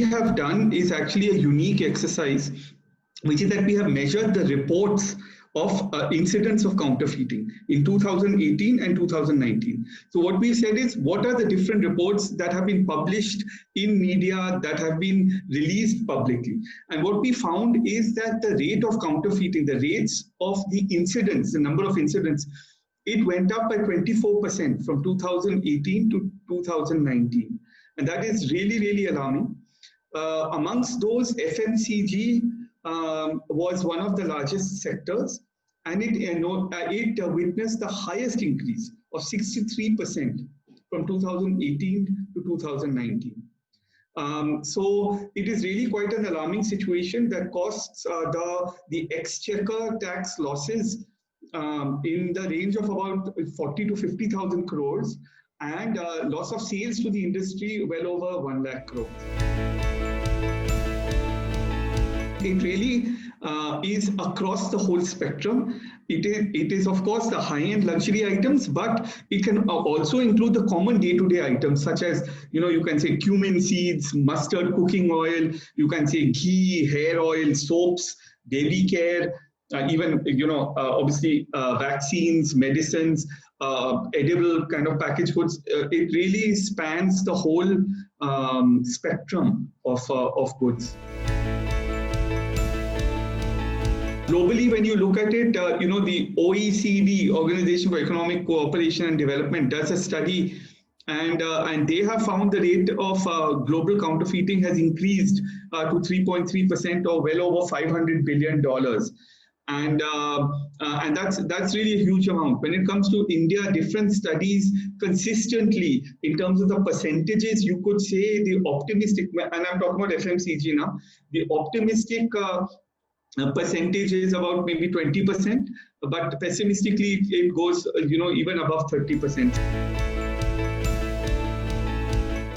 have done is actually a unique exercise, which is that we have measured the reports of incidents of counterfeiting in 2018 and 2019. So what we said is, what are the different reports that have been published in media, that have been released publicly? And what we found is that the rate of counterfeiting, the rates of the incidents, the number of incidents, it went up by 24% from 2018 to 2019. And that is really, really alarming. Amongst those, FMCG was one of the largest sectors, and it witnessed the highest increase of 63% from 2018 to 2019. So it is really quite an alarming situation that costs the exchequer tax losses in the range of about 40 to 50,000 crores, and loss of sales to the industry well over 1 lakh crores. It really is across the whole spectrum. It is of course the high-end luxury items, but it can also include the common day-to-day items, such as, you can say cumin seeds, mustard cooking oil, you can say ghee, hair oil, soaps, baby care, even obviously vaccines, medicines, edible kind of packaged goods. It really spans the whole spectrum of goods. Globally, when you look at it, the OECD, Organization for Economic Cooperation and Development, does a study, and they have found the rate of global counterfeiting has increased to 3.3%, or well over $500 billion. And that's really a huge amount. When it comes to India, different studies consistently, in terms of the percentages, you could say the optimistic, and I'm talking about FMCG now, the optimistic percentage is about maybe 20%, but pessimistically it goes, even above 30%.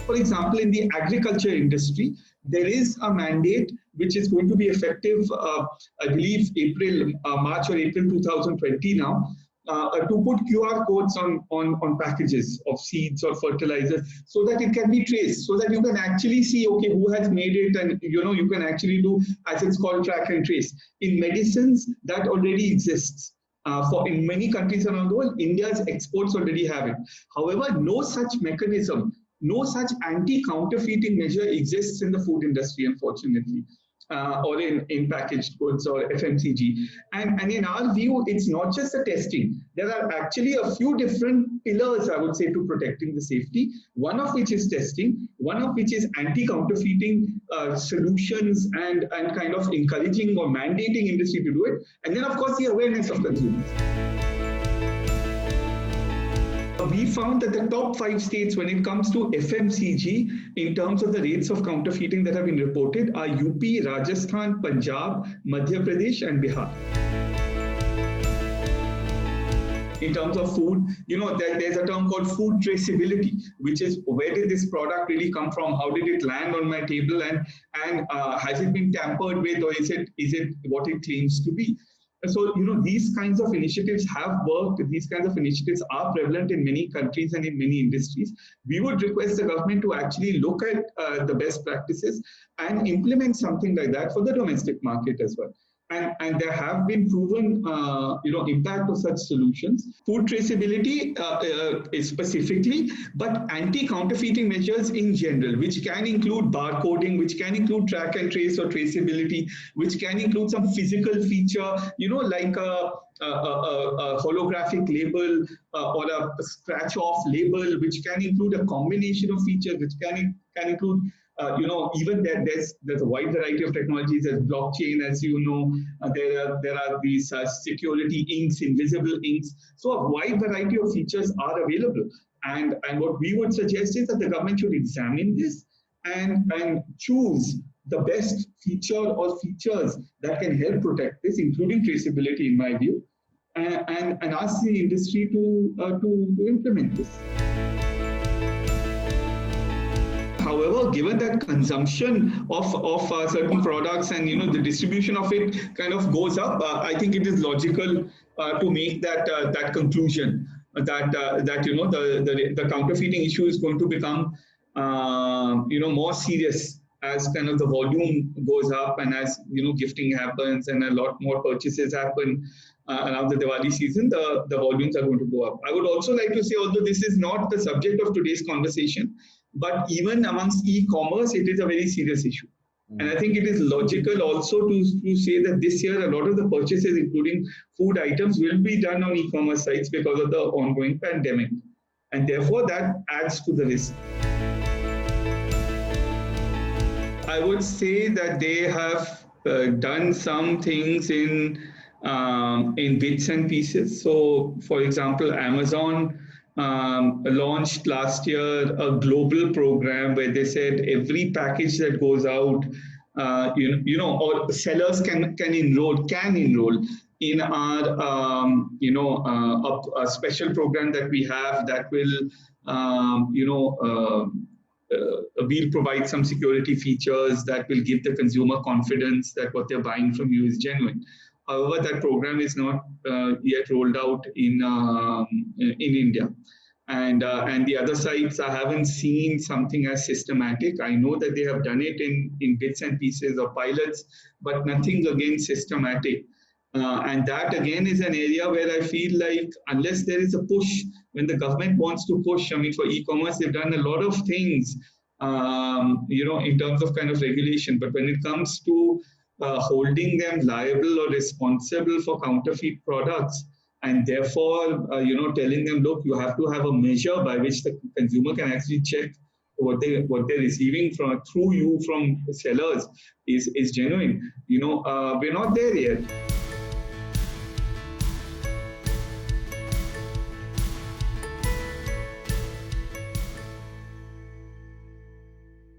For example, in the agriculture industry, there is a mandate which is going to be effective, I believe, March or April 2020 now, to put QR codes on packages of seeds or fertilizers, so that it can be traced, so that you can actually see, okay, who has made it, and you can actually do, as it's called, track and trace. In medicines, that already exists. In many countries around the world, India's exports already have it. However, no such mechanism, no such anti-counterfeiting measure exists in the food industry, unfortunately. Or in packaged goods or FMCG. And in our view, it's not just the testing. There are actually a few different pillars, I would say, to protecting the safety. One of which is testing, one of which is anti-counterfeiting solutions and kind of encouraging or mandating industry to do it. And then, of course, the awareness of consumers. We found that the top 5 states when it comes to FMCG, in terms of the rates of counterfeiting that have been reported, are UP, Rajasthan, Punjab, Madhya Pradesh, and Bihar. In terms of food, there's a term called food traceability, which is, where did this product really come from? How did it land on my table? And has it been tampered with, or is it what it claims to be? So, these kinds of initiatives have worked. These kinds of initiatives are prevalent in many countries and in many industries. We would request the government to actually look at the best practices and implement something like that for the domestic market as well. And there have been proven, impact of such solutions. Food traceability is specifically, but anti-counterfeiting measures in general, which can include barcoding, which can include track and trace or traceability, which can include some physical feature, like a holographic label or a scratch-off label, which can include a combination of features, which can include even there's a wide variety of technologies. There's blockchain, as you know. There are these security inks, invisible inks. So a wide variety of features are available. And what we would suggest is that the government should examine this and choose the best feature or features that can help protect this, including traceability, in my view, and ask the industry to implement this. However, given that consumption of certain products and the distribution of it kind of goes up, I think it is logical to make that conclusion that the counterfeiting issue is going to become more serious as kind of the volume goes up and as gifting happens and a lot more purchases happen around the Diwali season, the volumes are going to go up. I would also like to say, although this is not the subject of today's conversation, but even amongst e-commerce, it is a very serious issue. And I think it is logical also to say that this year a lot of the purchases, including food items, will be done on e-commerce sites because of the ongoing pandemic. And therefore, that adds to the risk. I would say that they have done some things in bits and pieces. So, for example, Amazon launched last year a global program where they said every package that goes out, or sellers can enroll in our a special program that we have that will we'll provide some security features that will give the consumer confidence that what they're buying from you is genuine. However, that program is not yet rolled out in India. And the other sites, I haven't seen something as systematic. I know that they have done it in bits and pieces or pilots, but nothing again systematic. And that again is an area where I feel like unless there is a push, when the government wants to push, I mean, for e-commerce, they've done a lot of things, in terms of kind of regulation. But when it comes to holding them liable or responsible for counterfeit products, and therefore, telling them, look, you have to have a measure by which the consumer can actually check what they're receiving through you from sellers is genuine. We're not there yet.